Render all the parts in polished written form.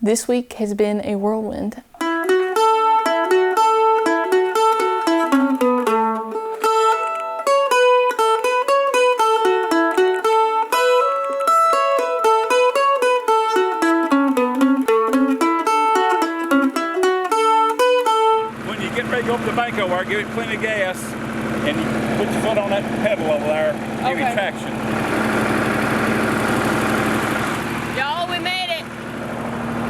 This week has been a whirlwind. When you get ready to go up the bank over there, give it plenty of gas, and you put your foot on that pedal over there, give it traction. Y'all, we made it.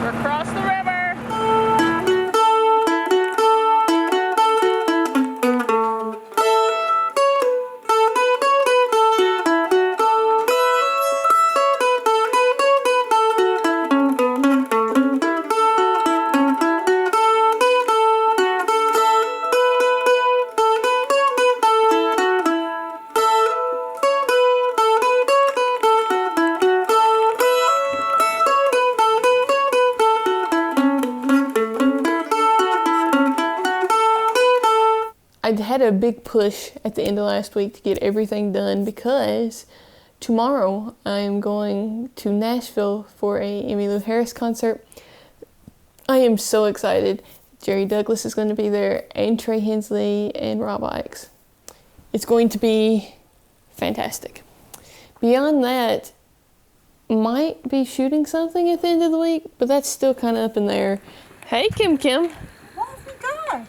We're across the river. I had a big push at the end of last week to get everything done because tomorrow I'm going to Nashville for a EMMYLOU Harris concert. I am so excited. Jerry Douglas is going to be there, and Trey Hensley and Rob Ickes. It's going to be fantastic. Beyond that, might be shooting something at the end of the week, but that's still kind of up in there. Hey, Kim Kim. Oh my God.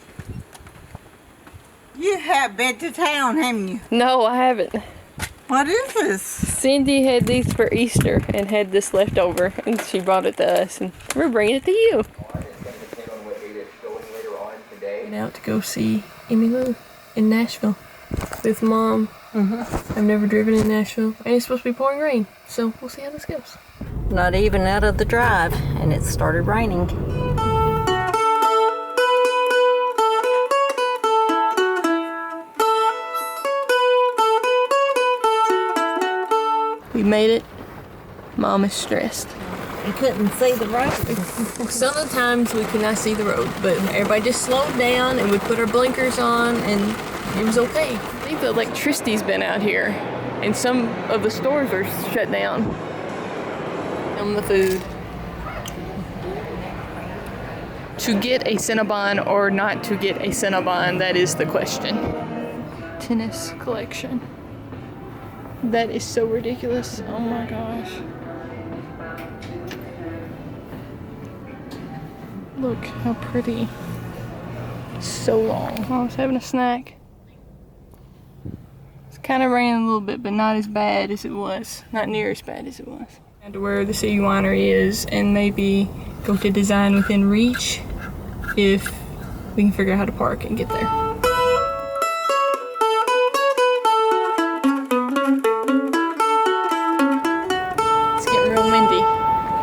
You have been to town, haven't you? No, I haven't. What is this? Cindy had these for Easter and had this left over, and she brought it to us, and we're bringing it to you. Went out to go see EMMYLOU in Nashville with Mom. I've never driven in Nashville, and it's supposed to be pouring rain, so we'll see how this goes. Not even out of the drive, and it started raining. We made it. Mom is stressed. You couldn't see the road. Some of the times we could not see the road, but everybody just slowed down and we put our blinkers on and it was okay. I think the electricity's been out here and some of the stores are shut down. On the food. To get a Cinnabon or not to get a Cinnabon, that is the question. Tennis collection. That is so ridiculous. Oh my gosh. Look how pretty. So long. I was having a snack. It's kind of raining a little bit, but not as bad as it was. Not near as bad as it was. And to where the city winery is and maybe go to Design Within Reach if we can figure out how to park and get there.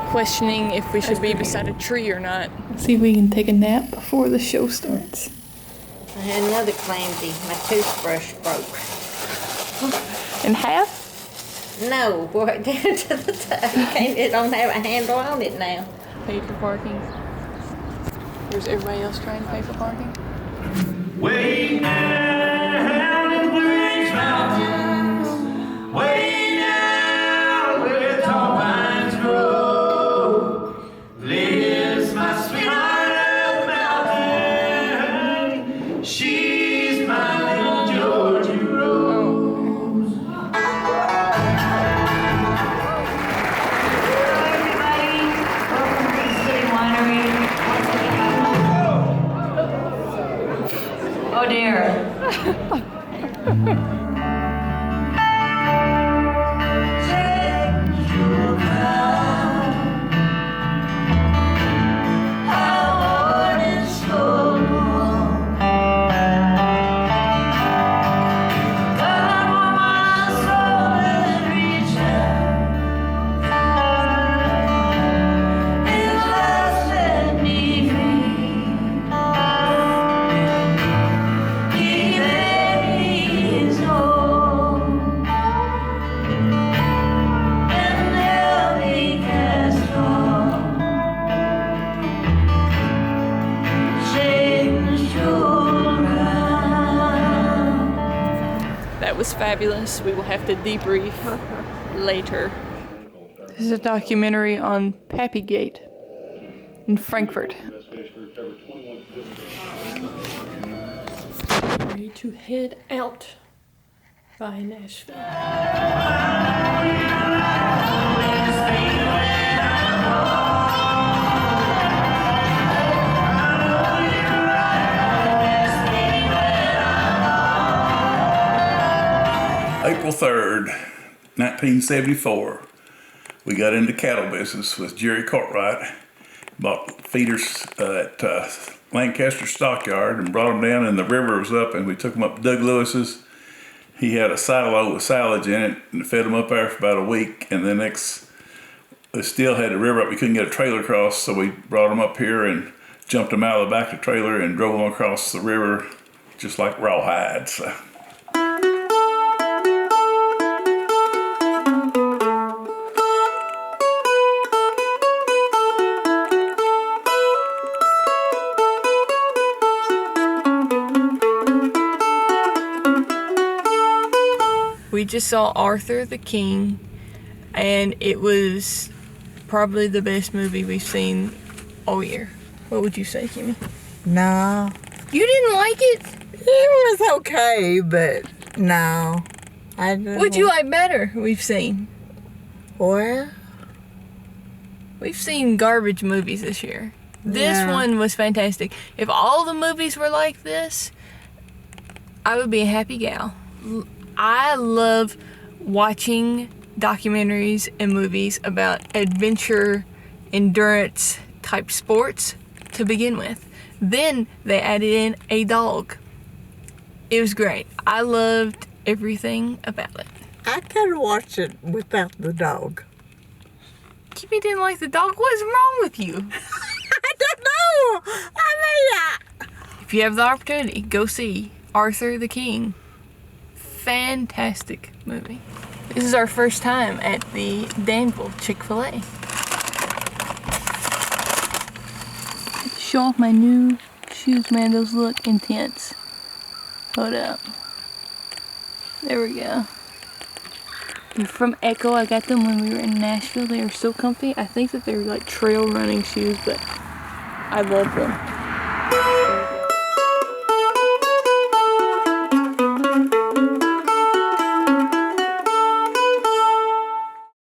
Questioning if we should be beside a tree or not. Let's see if we can take a nap before the show starts. I had another calamity. My toothbrush broke. In half? No, right down to the top. It don't have a handle on it now. Paid for parking. There's everybody else trying to pay for parking. Way down in Blue Ridge Mountains, way down where tall pines grow. Lives my sweetheart of the mountain. She's my little Georgia Rose. Hello, everybody. Welcome to the City Winery. Oh dear. Was fabulous. We will have to debrief later. This is a documentary on Pappygate. in Frankfurt. Ready to head out by Nashville. April 3rd, 1974, we got into cattle business with Jerry Cartwright. Bought feeders at Lancaster Stockyard and brought them down, and the river was up, and we took them up to Doug Lewis's. He had a silo with silage in it and fed them up there for about a week, and then they still had the river up. We couldn't get a trailer across, so we brought them up here and jumped them out of the back of the trailer and drove them across the river just like rawhide. So. We just saw Arthur the King, and it was probably the best movie we've seen all year. What would you say, Kimmy? No. You didn't like it? It was okay, but no. I didn't. What'd you like better we've seen? Well, We've seen garbage movies this year. This Yeah. one was fantastic. If all the movies were like this, I would be a happy gal. I love watching documentaries and movies about adventure, endurance type sports to begin with. Then they added in a dog. It was great. I loved everything about it. I could watch it without the dog. Kimmy didn't like the dog. What's wrong with you? I don't know. If you have the opportunity, go see Arthur the King. Fantastic movie. This is our first time at the Danville Chick-fil-A. Show off my new shoes, man. Those look intense. Hold up. There we go. They're from Echo. I got them when we were in Nashville. They are so comfy. I think that they're like trail running shoes, but I love them.